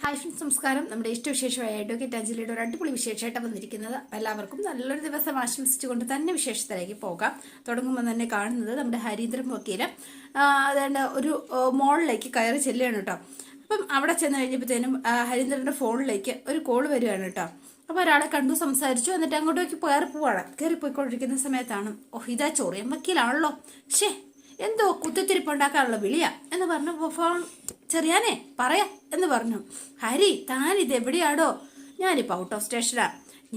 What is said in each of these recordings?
Hi friends, നമസ്കാരം. നമ്മുടെ ഇഷ്ടവിശേഷമായ advocate അഞ്ജലിയുടെ ഒരു അടിപൊളി വിശേഷമായിട്ട് വന്നിരിക്കുന്നത്. എല്ലാവർക്കും നല്ലൊരു ദിവസം ആശംസിച്ചുകൊണ്ട് തന്നെ വിശേഷത്തിലേക്ക് പോകാം. തുടങ്ങുമ്പോൾ തന്നെ കാണുന്നത് നമ്മുടെ ഹരീന്ദ്രൻ വക്കീല് അതുകൊണ്ട് ഒരു മോളിലേക്ക് കയറി ചെല്ലുകയാണ് കേട്ടോ. അപ്പം അവിടെ ചെന്ന് കഴിഞ്ഞപ്പോഴത്തേനും ഹരീന്ദ്രന്റെ ഫോണിലേക്ക് ഒരു കോൾ വരികയാണ് കേട്ടോ. അപ്പോൾ ഒരാളെ കണ്ടു, സംസാരിച്ചു, എന്നിട്ട് അങ്ങോട്ടേക്ക് കയറി പോയിക്കൊണ്ടിരിക്കുന്ന സമയത്താണ് ഇതാ ചൊറിയൻ വക്കീലാണല്ലോ, എന്തോ കുത്തിത്തിരിപ്പുണ്ടാക്കാനുള്ള വിളിയാ എന്ന് പറഞ്ഞു. ഫോൺ ചെറിയാനേ പറയാ എന്ന് പറഞ്ഞു. ഹരി, താനിത് എവിടെയാടോ? ഞാനിപ്പോൾ ഔട്ട് ഓഫ് സ്റ്റേഷനാ.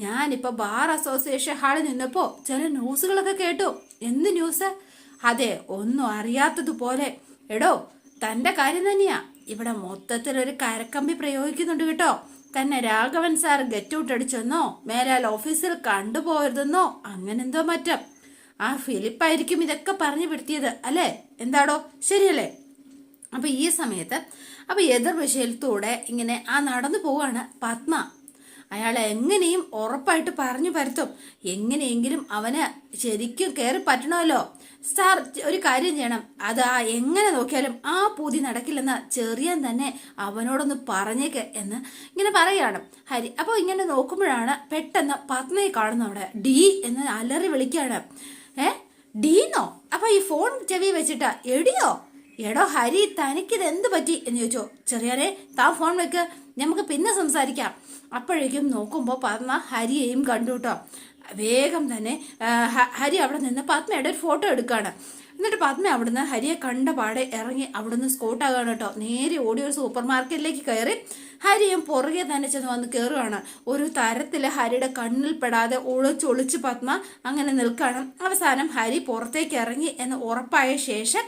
ഞാനിപ്പോൾ ബാർ അസോസിയേഷൻ ഹാളിൽ നിന്നപ്പോൾ ചില ന്യൂസുകളൊക്കെ കേട്ടു. എന്ത് ന്യൂസ്? അതെ, ഒന്നും അറിയാത്തതുപോലെ. എടോ, തന്റെ കാര്യം തന്നെയാ. ഇവിടെ മൊത്തത്തിലൊരു കരക്കമ്പി പ്രയോഗിക്കുന്നുണ്ട് കേട്ടോ. തന്നെ രാഘവൻ സാർ ഗെറ്റ് ഔട്ട് അടിച്ചെന്നോ, മേലാൽ ഓഫീസിൽ കണ്ടുപോയതെന്നോ അങ്ങനെന്തോ മറ്റും. ആ ഫിലിപ്പായിരിക്കും ഇതൊക്കെ പറഞ്ഞു പെടുത്തിയത് അല്ലേ? എന്താടോ, ശരിയല്ലേ? അപ്പൊ ഈ സമയത്ത് എതിർ വിഷയത്തൂടെ ഇങ്ങനെ നടന്നു പോവാണ് പത്മ. അയാളെ എങ്ങനെയും ഉറപ്പായിട്ട് പറഞ്ഞു പരത്തും. എങ്ങനെയെങ്കിലും അവന് ശരിക്കും കയറി പറ്റണമല്ലോ. സാർ ഒരു കാര്യം ചെയ്യണം, അത് എങ്ങനെ നോക്കിയാലും ആ പൂതി നടക്കില്ലെന്ന് ചെറിയാൻ തന്നെ അവനോടൊന്ന് പറഞ്ഞേക്ക് എന്ന് ഇങ്ങനെ പറയാണ് ഹരി. അപ്പോൾ ഇങ്ങനെ നോക്കുമ്പോഴാണ് പെട്ടെന്ന് പത്മയെ കാണുന്ന അവിടെ ഡി എന്ന് അലറി വിളിക്കാണ്. ഡീന്നോ? അപ്പൊ ഈ ഫോൺ ചെവി വെച്ചിട്ടാ എടിയോ? എടോ ഹരി, തനിക്കിത് എന്ത് പറ്റി എന്ന് ചോദിച്ചോ. ചെറിയാരെ, താ ഫോൺ വെക്ക്, നമുക്ക് പിന്നെ സംസാരിക്കാം. അപ്പോഴേക്കും നോക്കുമ്പോൾ പത്മ ഹരിയെയും കണ്ടു കേട്ടോ. വേഗം തന്നെ ഹരി അവിടെ നിന്ന് പത്മയുടെ ഒരു ഫോട്ടോ എടുക്കുകയാണ്. എന്നിട്ട് പത്മ അവിടുന്ന് ഹരിയെ കണ്ട പാടെ ഇറങ്ങി അവിടുന്ന് സ്കോട്ടാകാണ് കേട്ടോ. നേരെ ഓടി ഒരു സൂപ്പർ മാർക്കറ്റിലേക്ക് കയറി ഹരിയും പുറകെ തന്നെ ചെന്ന് വന്ന് കയറുകയാണ്. ഒരു തരത്തില് ഹരിയുടെ കണ്ണിൽ പെടാതെ ഒളിച്ചൊളിച്ച് പത്മ അങ്ങനെ നിൽക്കുകയാണ്. അവസാനം ഹരി പുറത്തേക്ക് ഇറങ്ങി എന്ന് ഉറപ്പായ ശേഷം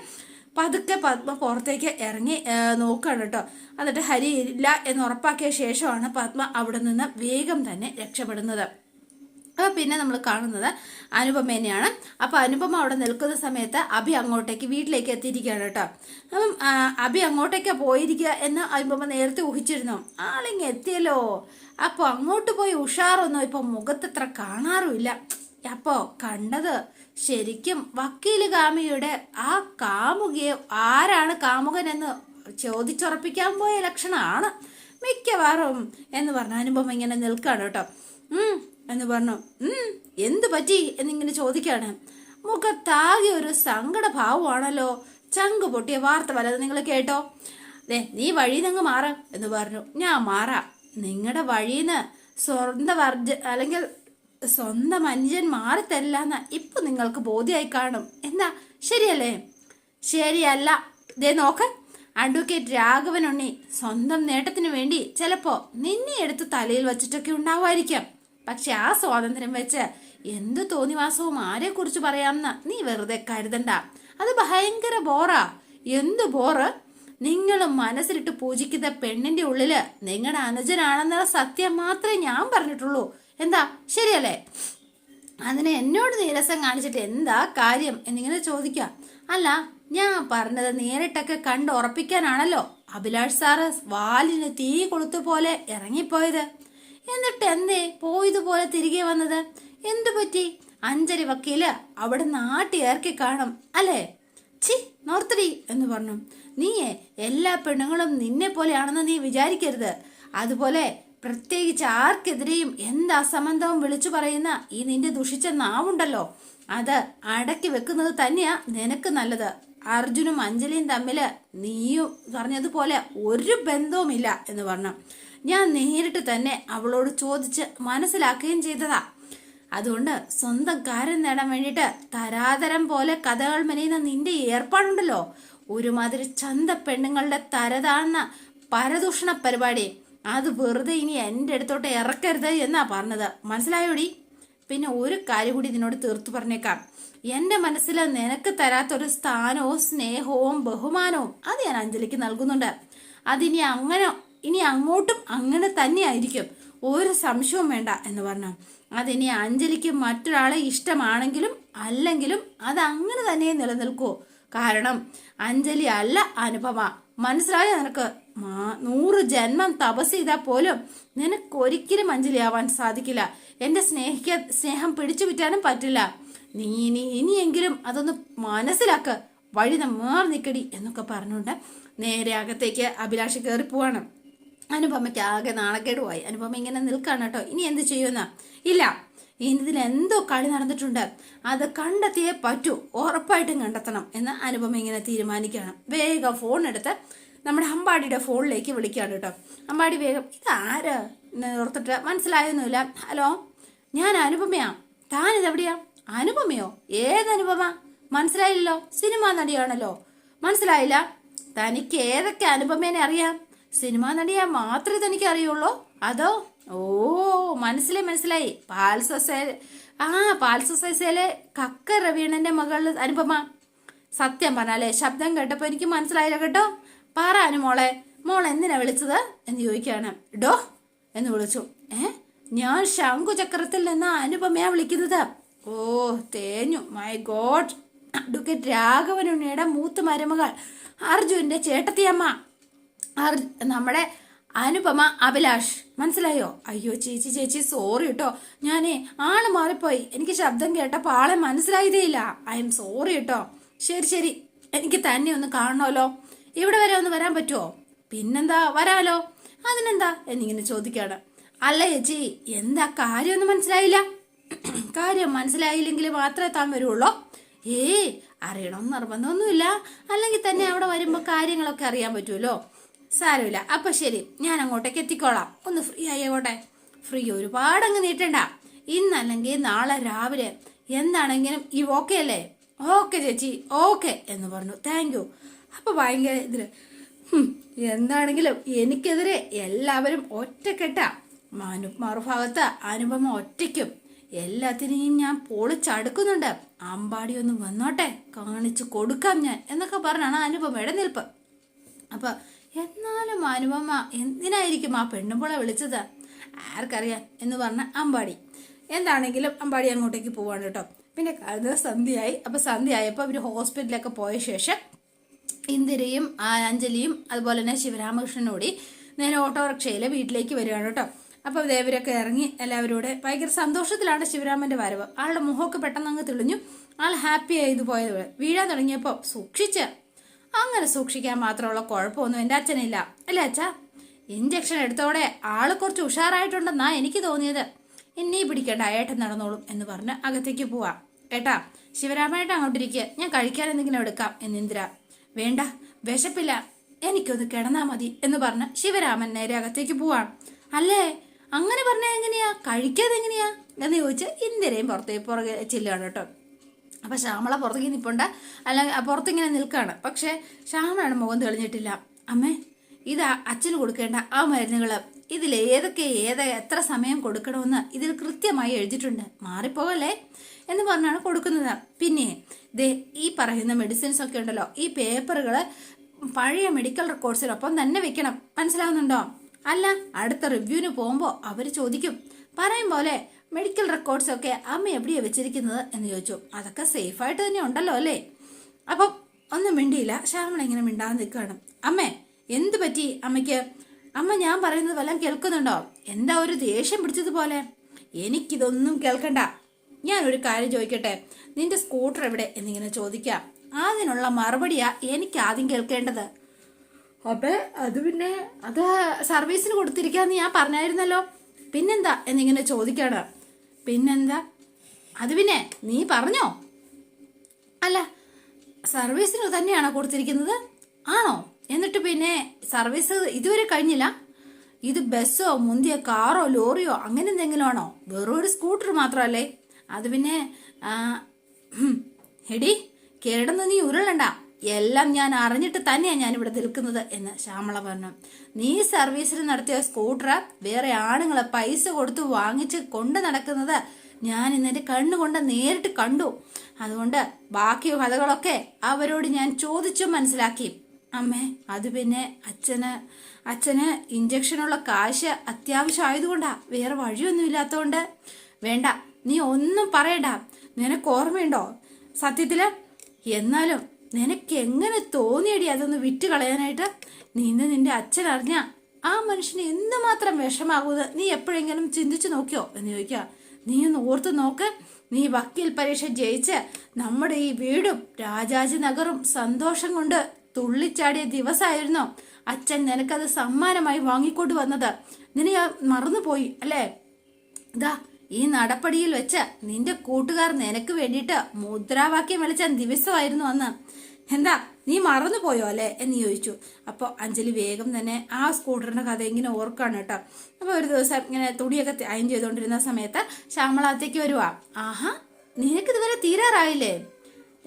പതുക്കെ പത്മ പുറത്തേക്ക് ഇറങ്ങി നോക്കുകയാണ് കേട്ടോ. എന്നിട്ട് ഹരി ഇല്ല എന്ന് ഉറപ്പാക്കിയ ശേഷമാണ് പത്മ അവിടെ നിന്ന് വേഗം തന്നെ രക്ഷപ്പെടുന്നത്. അപ്പോൾ പിന്നെ നമ്മൾ കാണുന്നത് അനുപമേനെയാണ്. അപ്പോൾ അനുപമ അവിടെ നിൽക്കുന്ന സമയത്ത് അഭി അങ്ങോട്ടേക്ക് വീട്ടിലേക്ക് എത്തിയിരിക്കുകയാണ് കേട്ടോ. അപ്പം അഭി അങ്ങോട്ടേക്കാണ് പോയിരിക്കുക എന്ന് അനുപമ നേരത്തെ ഊഹിച്ചിരുന്നു. ആളിങ്ങ് എത്തിയല്ലോ. അപ്പോൾ അങ്ങോട്ട് പോയി ഉഷാറൊന്നും ഇപ്പം മുഖത്തത്ര കാണാറുമില്ല. അപ്പോൾ കണ്ടത് ശരിക്കും വക്കീല് കാമുകിയുടെ ആ കാമുകിയെ ആരാണ് കാമുകൻ എന്ന് ചോദിച്ചുറപ്പിക്കാൻ പോയ ലക്ഷണമാണ് മിക്കവാറും എന്ന് പറഞ്ഞു. അനുപമ ഇങ്ങനെ നിൽക്കാണ് കേട്ടോ. എന്ന് പറഞ്ഞു. എന്ത് പറ്റി എന്നിങ്ങനെ ചോദിക്കാണ്. മുഖത്താകെ ഒരു സങ്കട ഭാവമാണല്ലോ. ചങ്ക് പൊട്ടിയ വാർത്ത വല്ലതും നിങ്ങൾ കേട്ടോ? നീ വഴിന്നങ്ങ് മാറ എന്ന് പറഞ്ഞു. ഞാൻ മാറാം. നിങ്ങളുടെ വഴിന്ന് അല്ലെങ്കിൽ സ്വന്തം അനുജൻ മാറിത്തരില്ലെന്ന് ഇപ്പൊ നിങ്ങൾക്ക് ബോധ്യമായി കാണും. എന്താ, ശരിയല്ലേ? ശരിയല്ല. നോക്ക്, അഡ്വക്കേറ്റ് രാഘവൻ ഉണ്ണി സ്വന്തം നേട്ടത്തിന് വേണ്ടി ചിലപ്പോ നിന്നെ എടുത്ത് തലയിൽ വെച്ചിട്ടൊക്കെ ഉണ്ടാവുമായിരിക്കാം. പക്ഷെ ആ സ്വാതന്ത്ര്യം വെച്ച് എന്ത് തോന്നിവാസവും ആരെ കുറിച്ച് പറയാമെന്ന് നീ വെറുതെ കരുതണ്ട. അത് ഭയങ്കര ബോറാ. എന്ത് ബോറ്? നിങ്ങൾ മനസ്സിലിട്ട് പൂജിക്കുന്ന പെണ്ണിന്റെ ഉള്ളില് നിങ്ങളുടെ അനുജനാണെന്നുള്ള സത്യം മാത്രമേ ഞാൻ പറഞ്ഞിട്ടുള്ളൂ. എന്താ, ശരിയല്ലേ? അതിനെ എന്നോട് നീരസം കാണിച്ചിട്ട് എന്താ കാര്യം എന്നിങ്ങനെ ചോദിക്കാം. അല്ല, ഞാൻ പറഞ്ഞത് നേരിട്ടൊക്കെ കണ്ട് ഉറപ്പിക്കാനാണല്ലോ അഭിലാഷ് സാറ് വാലിന് തീ കൊളുത്തു പോലെ ഇറങ്ങിപ്പോയത്. എന്നിട്ട് എന്തേ പോയതുപോലെ തിരികെ വന്നത്? എന്തു പറ്റി? അഞ്ജലി വക്കീല് അവിടെ നാട്ടി ഇറക്കി കാണും അല്ലേ? നോർത്തടി എന്ന് പറഞ്ഞു. നീയെ എല്ലാ പെണ്ണുങ്ങളും നിന്നെ പോലെയാണെന്ന് നീ വിചാരിക്കരുത്. അതുപോലെ പ്രത്യേകിച്ച് ആർക്കെതിരെയും എന്ത് അസംബന്ധവും വിളിച്ചു പറയുന്ന ഈ നിന്റെ ദുഷിച്ച നാവുണ്ടല്ലോ, അത് അടക്കി വെക്കുന്നത് തന്നെയാ നിനക്ക് നല്ലത്. അർജുനും അഞ്ജലിയും തമ്മില് നീയും പറഞ്ഞതുപോലെ ഒരു ബന്ധവുമില്ല എന്ന് പറഞ്ഞു. ഞാൻ നേരിട്ട് തന്നെ അവളോട് ചോദിച്ച് മനസ്സിലാക്കുകയും ചെയ്തതാ. അതുകൊണ്ട് സ്വന്തം കാര്യം നേടാൻ വേണ്ടിയിട്ട് തരാതരം പോലെ കഥകൾ മെനയുന്ന നിന്റെ ഏർപ്പാടുണ്ടല്ലോ, ഒരുമാതിരി ചന്ത പെണ്ണുങ്ങളുടെ തരതാന്ന പരദൂഷണ പരിപാടി, അത് വെറുതെ ഇനി എൻ്റെ അടുത്തോട്ട് ഇറക്കരുത് എന്നാ പറഞ്ഞത്. മനസ്സിലായോടി? പിന്നെ ഒരു കാര്യം കൂടി ഇതിനോട് തീർത്തു പറഞ്ഞേക്കാം. എൻ്റെ മനസ്സിൽ നിനക്ക് തരാത്തൊരു സ്ഥാനവും സ്നേഹവും ബഹുമാനവും അത് ഞാൻ അഞ്ജലിക്ക് നൽകുന്നുണ്ട്. അതിനി ഇനി അങ്ങോട്ടും അങ്ങനെ തന്നെയായിരിക്കും, ഒരു സംശയവും വേണ്ട എന്ന് പറഞ്ഞു. അതിനി അഞ്ജലിക്ക് മറ്റൊരാളെ ഇഷ്ടമാണെങ്കിലും അല്ലെങ്കിലും അത് അങ്ങനെ തന്നെ നിലനിൽക്കൂ. കാരണം അഞ്ജലി അല്ല അനുപമ. മനസ്സിലായോ നിനക്ക്? 100 ജന്മം തപസ് ചെയ്താൽ പോലും നിനക്കൊരിക്കലും അഞ്ജലി ആവാൻ സാധിക്കില്ല. എന്റെ സ്നേഹം പിടിച്ചു വിറ്റാനും പറ്റില്ല. നീ ഇനിയെങ്കിലും അതൊന്ന് മനസ്സിലാക്ക്. വഴി മാറി നിൽക്കടി എന്നൊക്കെ പറഞ്ഞുകൊണ്ട് നേരെ അകത്തേക്ക് അഭിലാഷ് കയറി പോവാണ്. അനുപമയ്ക്ക് ആകെ നാണക്കേടുമായി. അനുപമ ഇങ്ങനെ നിൽക്കാണ് കേട്ടോ. ഇനി എന്ത് ചെയ്യുമെന്ന? ഇല്ല, ഇതിൽ എന്തോ കളി നടന്നിട്ടുണ്ട്, അത് കണ്ടെത്തിയേ പറ്റൂ, ഉറപ്പായിട്ടും കണ്ടെത്തണം എന്ന് അനുപമ ഇങ്ങനെ തീരുമാനിക്കുകയാണ്. വേഗം ഫോൺ എടുത്ത് നമ്മുടെ അമ്പാടിയുടെ ഫോണിലേക്ക് വിളിക്കുകയാണ് കേട്ടോ. അമ്പാടി വേഗം ഇതാരാ ഓർത്തിട്ട് മനസ്സിലായൊന്നുമില്ല. ഹലോ, ഞാൻ അനുപമയാ, താനിതെവിടെയാ? അനുപമയോ? ഏതനുപമ? മനസ്സിലായില്ലല്ലോ, സിനിമാ നടിയാണല്ലോ. മനസ്സിലായില്ല? തനിക്ക് ഏതൊക്കെ അനുപമേനെ അറിയാം? സിനിമാ നടിയാ മാത്രമേ തനിക്ക് അറിയുള്ളൂ അതോ? ഓ, മനസ്സിലായി. പാൽ സൊസൈറ്റിയിലെ കക്ക രവീണന്റെ മകള് അനുപമ. സത്യം പറഞ്ഞാലേ ശബ്ദം കേട്ടപ്പോ എനിക്ക് മനസ്സിലായില്ല കേട്ടോ. പറ അനുമോളെ, മോൾ എന്തിനാ വിളിച്ചത് എന്ന് ചോദിക്കുകയാണ്. ഡോ എന്ന് വിളിച്ചു. ഞാൻ ശംഖുചക്രത്തിൽ നിന്ന് അനുപമയാ വിളിക്കുന്നത്. ഓ, തേഞ്ഞു. My God. അഡ്വക്കേറ്റ് രാഘവനുണ്ണിയുടെ മൂത്ത മരുമകൾ അർജുന്റെ ചേട്ടത്തിയമ്മ, നമ്മുടെ അനുപമ അഭിലാഷ്. മനസ്സിലായോ? അയ്യോ ചേച്ചി സോറി കേട്ടോ, ഞാനേ ആള് മാറിപ്പോയി. എനിക്ക് ശബ്ദം കേട്ടപ്പോ ആളെ മനസ്സിലായതേയില്ല. ഐ എം സോറി കേട്ടോ. ശരി, എനിക്ക് തന്നെ ഒന്ന് കാണണമല്ലോ. ഇവിടെ വരെ ഒന്ന് വരാൻ പറ്റുമോ? പിന്നെന്താ, വരാലോ. അതിനെന്താ എന്നിങ്ങനെ ചോദിക്കാണ്. അല്ല ചേച്ചി, എന്താ കാര്യമൊന്നും മനസ്സിലായില്ല? കാര്യം മനസ്സിലായില്ലെങ്കിൽ മാത്രമേ താൻ വരുള്ളൂ. അറിയണമെന്ന് നിർബന്ധമൊന്നുമില്ല. അല്ലെങ്കിൽ തന്നെ അവിടെ വരുമ്പോ കാര്യങ്ങളൊക്കെ അറിയാൻ പറ്റുമല്ലോ. സാരമില്ല. അപ്പൊ ശരി, ഞാൻ അങ്ങോട്ടേക്ക് എത്തിക്കോളാം. ഒന്ന് ഫ്രീ ആയിക്കോട്ടെ. ഫ്രീ ഒരുപാടങ്ങ് നീട്ടണ്ട. ഇന്നല്ലെങ്കിൽ നാളെ രാവിലെ എന്താണെങ്കിലും ഈ ഓക്കെ അല്ലേ? ഓക്കെ ചേച്ചി, ഓക്കെ എന്ന് പറഞ്ഞു. Thank you. അപ്പൊ ഭയങ്കര ഇതില് എന്താണെങ്കിലും എനിക്കെതിരെ എല്ലാവരും ഒറ്റക്കെട്ടാ. മറുഭാഗത്ത് അനുപമ ഒറ്റയ്ക്കും. എല്ലാത്തിനെയും ഞാൻ പൊളിച്ചടുക്കുന്നുണ്ട്. അമ്പാടി ഒന്ന് വന്നോട്ടെ, കാണിച്ചു കൊടുക്കാം ഞാൻ എന്നൊക്കെ പറഞ്ഞാണ് അനുപമയുടെ നിൽപ്പ്. അപ്പൊ എന്നാലും അനുപമ എന്തിനായിരിക്കും ആ പെണ്ണുമ്പോളെ വിളിച്ചത്? ആർക്കറിയാം എന്ന് പറഞ്ഞ അമ്പാടി. എന്താണെങ്കിലും അമ്പാടി അങ്ങോട്ടേക്ക് പോവാണ് കേട്ടോ. പിന്നെ സന്ധ്യയായി. അപ്പൊ സന്ധ്യയായപ്പോ അവര് ഹോസ്പിറ്റലിലൊക്കെ പോയ ശേഷം ഇന്ദിരയും അഞ്ജലിയും അതുപോലെ തന്നെ ശിവരാമകൃഷ്ണനോടി നേരെ ഓട്ടോറിക്ഷയില് വീട്ടിലേക്ക് വരികയാണ് കേട്ടോ. അപ്പൊ ദേവരൊക്കെ ഇറങ്ങി എല്ലാവരോടെ ഭയങ്കര സന്തോഷത്തിലാണ് ശിവരാമന്റെ വരവ്. ആളുടെ മുഖമൊക്കെ പെട്ടെന്ന് അങ്ങ് തെളിഞ്ഞു. ആൾ ഹാപ്പി ആയത് പോയത്. വീഴാൻ തുടങ്ങിയപ്പോ അങ്ങനെ സൂക്ഷിക്കാൻ മാത്രമുള്ള കുഴപ്പമൊന്നും എന്റെ അച്ഛനില്ല അല്ലേ അച്ഛാ? ഇഞ്ചക്ഷൻ എടുത്തോടെ ആള് കുറച്ച് ഉഷാറായിട്ടുണ്ടെന്നാ എനിക്ക് തോന്നിയത്. എന്നെ പിടിക്കണ്ട, ഏട്ടൻ നടന്നോളും എന്ന് പറഞ്ഞ് അകത്തേക്ക് പോവാ. ഏട്ടാ, ശിവരാമേട്ടൻ അങ്ങോട്ടിരിക്കുക, ഞാൻ കഴിക്കാൻ എന്തെങ്കിലും എടുക്കാം എന്ന് ഇന്ദിര. വേണ്ട, വിശപ്പില്ല, എനിക്കൊന്ന് കിടന്നാ മതി എന്ന് പറഞ്ഞ് ശിവരാമൻ നേരെ അകത്തേക്ക് പോവാണ്. അല്ലേ, അങ്ങനെ പറഞ്ഞാൽ എങ്ങനെയാ, കഴിക്കാതെ എങ്ങനെയാ എന്ന് ചോദിച്ച് ഇന്ദിരയും പുറകെ ചെല്ലുകയാണ് കേട്ടോ. അപ്പൊ ശ്യാമള പുറത്തേക്ക് നിൽപ്പുണ്ട്, അല്ല പുറത്തിങ്ങനെ നിൽക്കുകയാണ്. പക്ഷെ ശ്യാമളയുടെ മുഖം തെളിഞ്ഞിട്ടില്ല. അമ്മേ, ഇത് അച്ഛന് കൊടുക്കേണ്ട ആ മരുന്നുകള്, ഇതിൽ ഏതൊക്കെ എത്ര സമയം കൊടുക്കണമെന്ന് ഇതിൽ കൃത്യമായി എഴുതിയിട്ടുണ്ട്, മാറിപ്പോകല്ലേ എന്ന് പറഞ്ഞാണ് കൊടുക്കുന്നത്. പിന്നെ ഈ പറയുന്ന മെഡിസിൻസ് ഒക്കെ ഉണ്ടല്ലോ, ഈ പേപ്പറുകള് പഴയ മെഡിക്കൽ റെക്കോർഡ്സിനൊപ്പം തന്നെ വെക്കണം. മനസ്സിലാവുന്നുണ്ടോ? അല്ല, അടുത്ത റിവ്യൂവിന് പോകുമ്പോൾ അവർ ചോദിക്കും, പറയും പോലെ മെഡിക്കൽ റെക്കോർഡ്സ് ഒക്കെ അമ്മ എവിടെയാ വെച്ചിരിക്കുന്നത് എന്ന് ചോദിച്ചു. അതൊക്കെ സേഫായിട്ട് തന്നെ ഉണ്ടല്ലോ അല്ലേ? അപ്പം ഒന്നും മിണ്ടിയില്ല. ശ്യാമള ഇങ്ങനെ മിണ്ടാതെ നിൽക്കുകയാണ്. അമ്മേ, എന്ത് പറ്റി അമ്മയ്ക്ക്? അമ്മ ഞാൻ പറയുന്നത് വല്ലതും കേൾക്കുന്നുണ്ടോ? എന്താ ഒരു ദേഷ്യം പിടിച്ചതുപോലെ? എനിക്കിതൊന്നും കേൾക്കണ്ട. ഞാനൊരു കാര്യം ചോദിക്കട്ടെ, നിന്റെ സ്കൂട്ടർ എവിടെ എന്നിങ്ങനെ ചോദിക്കാം. അതിനുള്ള മറുപടിയാ എനിക്ക് ആദ്യം കേൾക്കേണ്ടത്. അപ്പൊ അത് സർവീസിന് കൊടുത്തിരിക്കാന്ന് ഞാൻ പറഞ്ഞായിരുന്നല്ലോ. പിന്നെന്താ എന്നിങ്ങനെ ചോദിക്കാണ്. പിന്നെന്താ? അത് പിന്നെ നീ പറഞ്ഞോ? അല്ല, സർവീസിന് തന്നെയാണോ കൊടുത്തിരിക്കുന്നത്? ആണോ? എന്നിട്ട് പിന്നെ സർവീസ് ഇതുവരെ കഴിഞ്ഞില്ല? ഇത് ബസ്സോ മുന്തിയ കാറോ ലോറിയോ അങ്ങനെ എന്തെങ്കിലും ആണോ? വെറും ഒരു സ്കൂട്ടർ മാത്രമല്ലേ? അത് പിന്നെ എടി, കേടന്ന് നീ ഉരുളണ്ട, എല്ലാം ഞാൻ അറിഞ്ഞിട്ട് തന്നെയാണ് ഞാനിവിടെ നിൽക്കുന്നത് എന്ന് ശ്യാമള പറഞ്ഞു. നീ സർവീസിന് നടത്തിയ സ്കൂട്ടർ വേറെ ആണുങ്ങളെ പൈസ കൊടുത്ത് വാങ്ങിച്ച് കൊണ്ട് നടക്കുന്നത് ഞാൻ ഇന്നെന്റെ കണ്ണുകൊണ്ട് നേരിട്ട് കണ്ടു. അതുകൊണ്ട് ബാക്കി കഥകളൊക്കെ അവരോട് ഞാൻ ചോദിച്ചു മനസ്സിലാക്കി. അമ്മേ, അത് പിന്നെ അച്ഛന് ഇഞ്ചക്ഷനുള്ള കാശ് അത്യാവശ്യമായതുകൊണ്ടാ, വേറെ വഴിയൊന്നും ഇല്ലാത്തതുകൊണ്ട്. വേണ്ട, നീ ഒന്നും പറയണ്ട. നിനക്ക് ഓർമ്മയുണ്ടോ സത്യത്തില്? എന്നാലും നിനക്ക് എങ്ങനെ തോന്നിയടി അതൊന്ന് വിറ്റ് കളയാനായിട്ട്? നിന്റെ അച്ഛൻ അറിഞ്ഞ ആ മനുഷ്യന് എന്തുമാത്രം വിഷമാകുന്നത് നീ എപ്പോഴെങ്കിലും ചിന്തിച്ചു നോക്കിയോ എന്ന് ചോദിക്കുക. നീ ഒന്ന് ഓർത്ത് നോക്ക്. നീ വക്കീൽ പരീക്ഷ ജയിച്ച് നമ്മുടെ ഈ വീടും രാജാജി നഗറും സന്തോഷം കൊണ്ട് തുള്ളിച്ചാടിയ ദിവസമായിരുന്നോ അച്ഛൻ നിനക്കത് സമ്മാനമായി വാങ്ങിക്കൊണ്ട് വന്നത്. നിന്നെ ഞാൻ മറന്നുപോയി അല്ലേ? ഇതാ ഈ നടപ്പടിയിൽ വെച്ച് നിന്റെ കൂട്ടുകാർ നിനക്ക് വേണ്ടിയിട്ട് മുദ്രാവാക്യം വിളിച്ച ദിവസമായിരുന്നു അന്ന്. എന്താ നീ മറന്നുപോയോ അല്ലേ എന്ന് ചോദിച്ചു. അപ്പോൾ അഞ്ജലി വേഗം തന്നെ ആ സ്കൂട്ടറിന്റെ കഥ ഇങ്ങനെ ഓർക്കാണ് കേട്ടോ. അപ്പോൾ ഒരു ദിവസം ഇങ്ങനെ തുണിയൊക്കെ അയൺ ചെയ്തുകൊണ്ടിരുന്ന സമയത്ത് ശ്യാമളത്തേക്ക് വരുവാ. ആഹാ, നിനക്ക് ഇതുവരെ തീരാറായില്ലേ?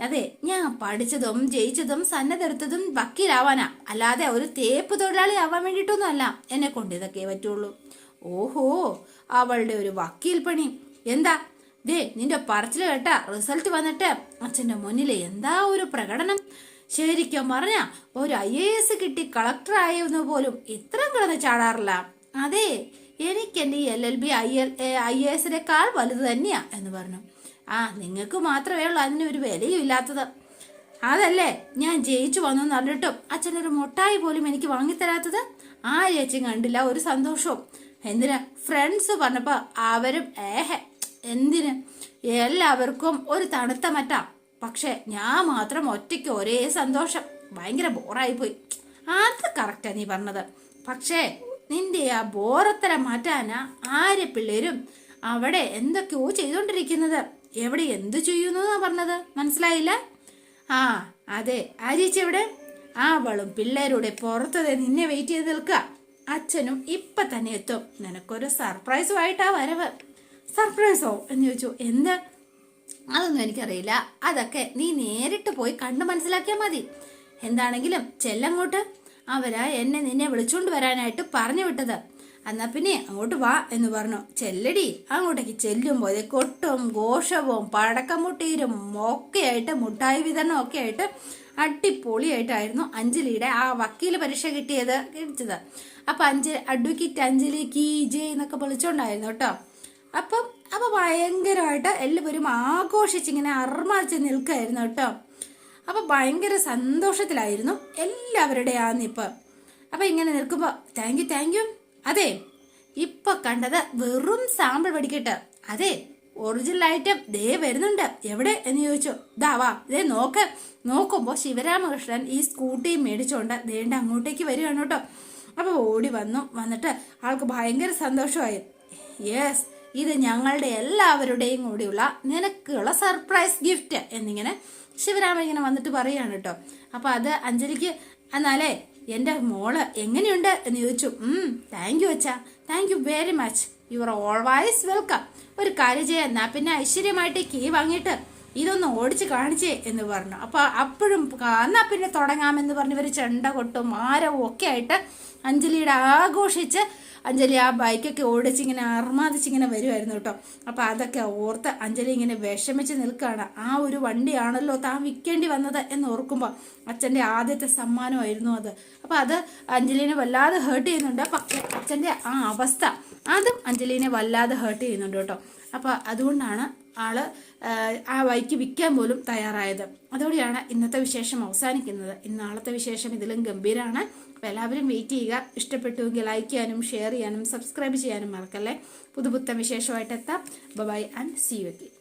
അതെ, ഞാൻ പഠിച്ചതും ജയിച്ചതും സന്നദ്ധെടുത്തതും വക്കീലാവാനാ, അല്ലാതെ ഒരു തേപ്പ് തൊഴിലാളി ആവാൻ വേണ്ടിയിട്ടൊന്നും അല്ല. എന്നെ കൊണ്ട് ഇതൊക്കെ പറ്റുള്ളൂ. ഓഹോ, അവളുടെ ഒരു വക്കീൽ പണി. എന്താ ദേ നിന്റെ പറച്ചിൽ കേട്ട റിസൾട്ട് വന്നിട്ട് അച്ഛന്റെ മുന്നിൽ എന്താ ഒരു പ്രകടനം. ശരിക്കും പറഞ്ഞ ഒരു IAS കിട്ടി കളക്ടർ ആയെന്ന് പോലും ഇത്രയും കിടന്ന് ചാടാറില്ല. അതെ, എനിക്ക് എന്റെ LLB IASനേക്കാൾ വലുത് തന്നെയാ എന്ന് പറഞ്ഞു. നിങ്ങൾക്ക് മാത്രമേ ഉള്ളൂ അതിന് ഒരു വിലയും ഇല്ലാത്തത്. അതല്ലേ ഞാൻ ജയിച്ചു വന്നു പറഞ്ഞിട്ടും അച്ഛനൊരു മുട്ടായി പോലും എനിക്ക് വാങ്ങിത്തരാത്തത്. ആ ചേച്ചി കണ്ടില്ല ഒരു സന്തോഷവും. എന്തിനാ ഫ്രണ്ട്സ് പറഞ്ഞപ്പോ അവരും എന്തിന്, എല്ലാവർക്കും ഒരു തണുത്ത മറ്റാ. പക്ഷെ ഞാൻ മാത്രം ഒറ്റയ്ക്ക് ഒരേ സന്തോഷം. ഭയങ്കര ബോറായിപ്പോയി. അത് കറക്റ്റാ നീ പറഞ്ഞത്. പക്ഷേ നിന്റെ ആ ബോറത്തരം മാറ്റാനാ ആരെ പിള്ളേരും അവിടെ എന്തൊക്കെയോ ചെയ്തോണ്ടിരിക്കുന്നത്. എവിടെ എന്തു ചെയ്യുന്നു പറഞ്ഞത് മനസ്സിലായില്ല? അതെ, ആ ചേച്ചി എവിടെ? അവളും പിള്ളേരുടെ പുറത്തത് നിന്നെ വെയിറ്റ് ചെയ്ത് നിൽക്കുക. അച്ഛനും ഇപ്പൊ തന്നെ എത്തും. നിനക്കൊരു സർപ്രൈസുമായിട്ടാ വരവ്. സർപ്രൈസോ എന്ന് ചോദിച്ചു. എന്ത്? അതൊന്നും എനിക്കറിയില്ല. അതൊക്കെ നീ നേരിട്ട് പോയി കണ്ട് മനസ്സിലാക്കിയാൽ മതി. എന്താണെങ്കിലും ചെല്ലങ്ങോട്ട്. അവരാ എന്നെ നിന്നെ വിളിച്ചുകൊണ്ട് വരാനായിട്ട് പറഞ്ഞു വിട്ടത്. എന്നാ പിന്നെ അങ്ങോട്ട് വാ എന്ന് പറഞ്ഞു. ചെല്ലടി. അങ്ങോട്ടേക്ക് ചെല്ലുമ്പോൾ കൊട്ടും ഘോഷവും പടക്കമുട്ടീരും ഒക്കെയായിട്ട് മുട്ടായി വിതരണം ഒക്കെ ആയിട്ട് അടിപൊളിയായിട്ടായിരുന്നു അഞ്ജലിയുടെ ആ വക്കീൽ പരീക്ഷ കിട്ടിച്ചത്. അപ്പൊ അഡ്വക്കേറ്റ് അഞ്ജലി കീ ജെ എന്നൊക്കെ വിളിച്ചോണ്ടായിരുന്നു കേട്ടോ. അപ്പൊ ഭയങ്കരമായിട്ട് എല്ലാവരും ആഘോഷിച്ചിങ്ങനെ അർമാദിച്ച് നിൽക്കായിരുന്നു കേട്ടോ. അപ്പൊ ഭയങ്കര സന്തോഷത്തിലായിരുന്നു എല്ലാവരുടെ ആ നിപ്പ്. അപ്പൊ ഇങ്ങനെ നിൽക്കുമ്പോ താങ്ക് യു. അതെ, ഇപ്പൊ കണ്ടത് വെറും സാമ്പിൾ പഠിക്കട്ടെ. അതെ, ഒറിജിനൽ ഐറ്റം ദേ വരുന്നുണ്ട്. എവിടെ എന്ന് ചോദിച്ചു. ദാവാ ദേ നോക്കുമ്പോ ശിവരാമകൃഷ്ണൻ ഈ സ്കൂട്ടി മേടിച്ചോണ്ട് ദേണ്ട അങ്ങോട്ടേക്ക് വരികയാണ് കേട്ടോ. അപ്പൊ ഓടി വന്നിട്ട് ആൾക്ക് ഭയങ്കര സന്തോഷമായി. യെസ്, ഇത് ഞങ്ങളുടെ എല്ലാവരുടെയും കൂടിയുള്ള നിനക്കുള്ള സർപ്രൈസ് ഗിഫ്റ്റ് എന്നിങ്ങനെ ശിവരാമൻ ഇങ്ങനെ വന്നിട്ട് പറയാണ് കേട്ടോ. അപ്പൊ അത് അഞ്ജലിക്ക് എന്നാലേ എന്റെ മോള് എങ്ങനെയുണ്ട് എന്ന് ചോദിച്ചു. താങ്ക് യു അച്ഛാ, thank you very much, you are always welcome. ഒരു കാര്യം ചെയ്യാം, എന്നാ പിന്നെ ഐശ്വര്യമായിട്ട് കീ വാങ്ങിയിട്ട് ഇതൊന്ന് ഓടിച്ച് കാണിച്ചേ എന്ന് പറഞ്ഞു. അപ്പൊ അപ്പോഴും എന്നാ പിന്നെ തുടങ്ങാമെന്ന് പറഞ്ഞ് ഇവര് ചെണ്ട കൊട്ടും ആരവും ഒക്കെ ആയിട്ട് അഞ്ജലിയുടെ ആഘോഷിച്ച് അഞ്ജലി ആ ബൈക്കൊക്കെ ഓടിച്ചിങ്ങനെ അർമാദിച്ചിങ്ങനെ വരുമായിരുന്നു കേട്ടോ. അപ്പൊ അതൊക്കെ ഓർത്ത് അഞ്ജലി ഇങ്ങനെ വിഷമിച്ച് നിൽക്കുകയാണ്. ആ ഒരു വണ്ടിയാണല്ലോ താൻ വിൽക്കേണ്ടി വന്നത് എന്ന് ഓർക്കുമ്പോൾ അച്ഛൻ്റെ ആദ്യത്തെ സമ്മാനമായിരുന്നു അത്. അപ്പൊ അത് അഞ്ജലിനെ വല്ലാതെ ഹേർട്ട് ചെയ്യുന്നുണ്ട്. പക്ഷെ അച്ഛൻ്റെ ആ അവസ്ഥ അതും അഞ്ജലിനെ വല്ലാതെ ഹേർട്ട് ചെയ്യുന്നുണ്ട് കേട്ടോ. അപ്പൊ അതുകൊണ്ടാണ് ആള് ആ ബൈക്ക് വിൽക്കാൻ പോലും തയ്യാറായത്. അതോടെയാണ് ഇന്നത്തെ വിശേഷം അവസാനിക്കുന്നത്. നാളത്തെ വിശേഷം ഇതിലും ഗംഭീരമാണ്. അപ്പോൾ എല്ലാവരും വെയിറ്റ് ചെയ്യുക. ഇഷ്ടപ്പെട്ടുവെങ്കിൽ ലൈക്ക് ചെയ്യാനും ഷെയർ ചെയ്യാനും സബ്സ്ക്രൈബ് ചെയ്യാനും മറക്കല്ലേ. പുതുപുത്തൻ വിശേഷമായിട്ട് എത്താം. Bye and see you again.